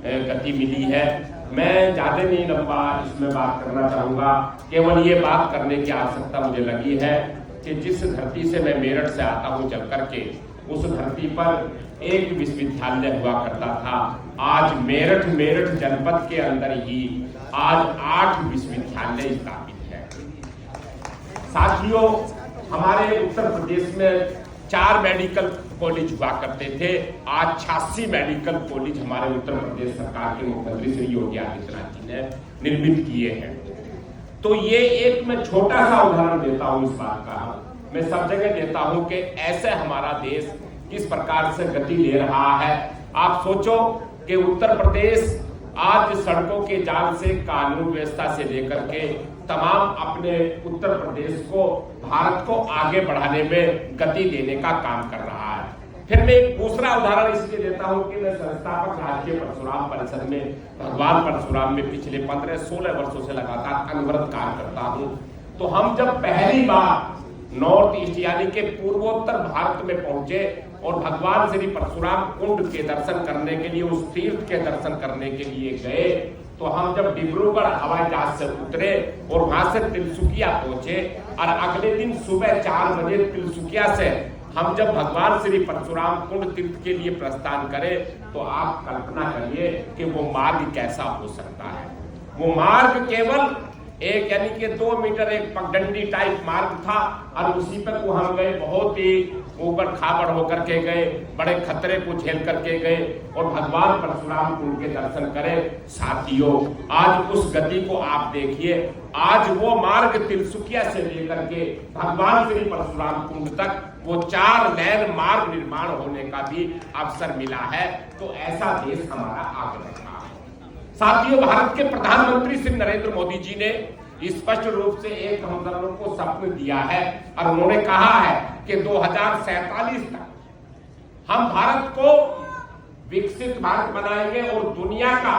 गति मिली है। मैं ज्यादा नहीं लंबा इसमें बात करना चाहूंगा, केवल ये बात करने की आवश्यकता मुझे लगी है कि जिस धरती से मैं मेरठ से आता हूं चल करके, उस धरती पर एक विश्वविद्यालय हुआ करता था। आज मेरठ जनपद के अंदर ही आज 8 विश्वविद्यालय स्थापित है। साथियों, हमारे उत्तर प्रदेश में 4 मेडिकल कॉलेज हुआ करते थे, आज 86 मेडिकल कॉलेज हमारे उत्तर प्रदेश सरकार के मुख्यमंत्री श्री योगी आदित्यनाथ जी ने निर्मित किए हैं। तो ये एक मैं छोटा सा उदाहरण देता हूं इस बात का, मैं सब जगह देता हूं कि ऐसे हमारा देश किस प्रकार से गति ले रहा है। आप सोचो कि उत्तर प्रदेश आज सड़कों के जाल से कानून व्यवस्था से लेकर के तमाम अपने उत्तर प्रदेश को, भारत को आगे बढ़ाने में गति देने का काम कर रहा है। फिर मैं एक दूसरा उदाहरण इसलिए देता हूं कि मैं संस्थापक राष्ट्रीय परशुराम परिषद में भगवान परशुराम में पिछले 15-16 वर्षों से लगातार अनवरत कार्य करता हूं। तो हम जब पहली बार नॉर्थ ईस्ट यानी कि पूर्वोत्तर भारत में पहुंचे और भगवान श्री परशुराम कुंड के दर्शन करने के लिए, उस तीर्थ के दर्शन करने के लिए गए, तो हम जब डिब्रूगढ़ हवाई जहाज से उतरे और वहां से तिनसुकिया पहुंचे और अगले दिन सुबह 4 बजे तिनसुकिया से हम जब भगवान श्री परशुराम कुंड तीर्थ के लिए प्रस्थान करें, तो आप कल्पना करिए कि वो मार्ग कैसा हो सकता है। वो मार्ग केवल एक यानी कि 2 मीटर एक पगडंडी टाइप मार्ग था और उसी पर को हम गए, बहुत ही ऊबड़ खाबड़ होकर के गए, बड़े खतरे को झेल करके गए और भगवान परशुराम कुंड के दर्शन करें। साथियों, आज उस गति को आप देखिए, आज वो मार्ग तिनसुकिया से लेकर के भगवान श्री परशुराम कुंड तक वो 4 लेन मार्ग निर्माण होने का भी अवसर मिला है। तो ऐसा देश हमारा आगे बढ़ रहा है। साथियों, भारत के प्रधानमंत्री श्री नरेंद्र मोदी जी ने स्पष्ट रूप से एक हम सबों को सपन दिया है और उन्होंने कहा है कि 2047 तक हम भारत को विकसित भारत बनाएंगे और दुनिया का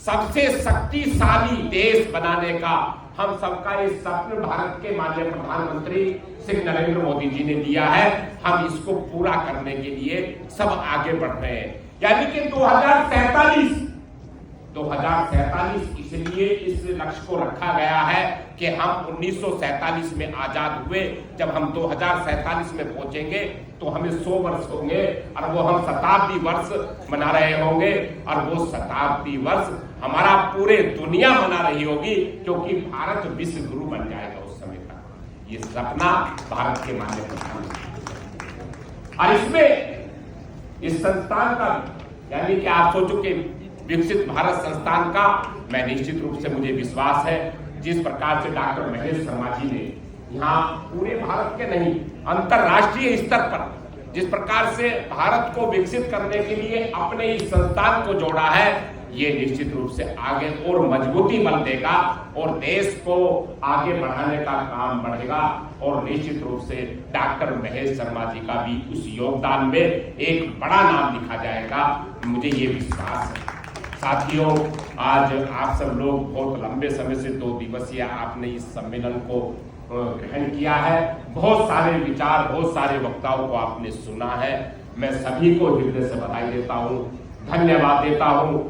सबसे शक्तिशाली देश बनाने का हम सबका ये सपन भारत के माननीय प्रधानमंत्री श्री नरेंद्र मोदी जी ने दिया है। हम इसको पूरा करने के लिए सब आगे बढ़ रहे हैं। यानी कि 2047 इसलिए इस लक्ष्य को रखा गया है कि हम 1947 में आजाद हुए। जब हम 2047 में पहुंचेंगे तो हमें 100 वर्ष होंगे और वो हम शताब्दी वर्ष मना रहे होंगे और वो शताब्दी वर्ष हमारा पूरे दुनिया मना रही होगी, क्योंकि भारत विश्व गुरु बन जाएगा उस समय तक। ये सपना भारत के माननीय प्रधानमंत्री और इसमें इस संस्थान का यानी कि आप सोचो कि विकसित भारत संस्थान का मैं निश्चित रूप से मुझे विश्वास है, जिस प्रकार से डॉक्टर महेश शर्मा जी ने यहाँ पूरे भारत के नहीं अंतरराष्ट्रीय स्तर पर जिस प्रकार से भारत को विकसित करने के लिए अपने इस संस्थान को जोड़ा है, ये निश्चित रूप से आगे और मजबूती बल देगा और देश को आगे बढ़ाने का काम बढ़ेगा और निश्चित रूप से डॉक्टर महेश शर्मा जी का भी उस योगदान में एक बड़ा नाम लिखा जाएगा, मुझे ये विश्वास है। साथियों, आज आप सब लोग बहुत लंबे समय से 2 दिवसीय आपने इस सम्मेलन को ग्रहण किया है, बहुत सारे विचार, बहुत सारे वक्ताओं को आपने सुना है। मैं सभी को हृदय से बधाई देता हूँ, धन्यवाद देता हूँ।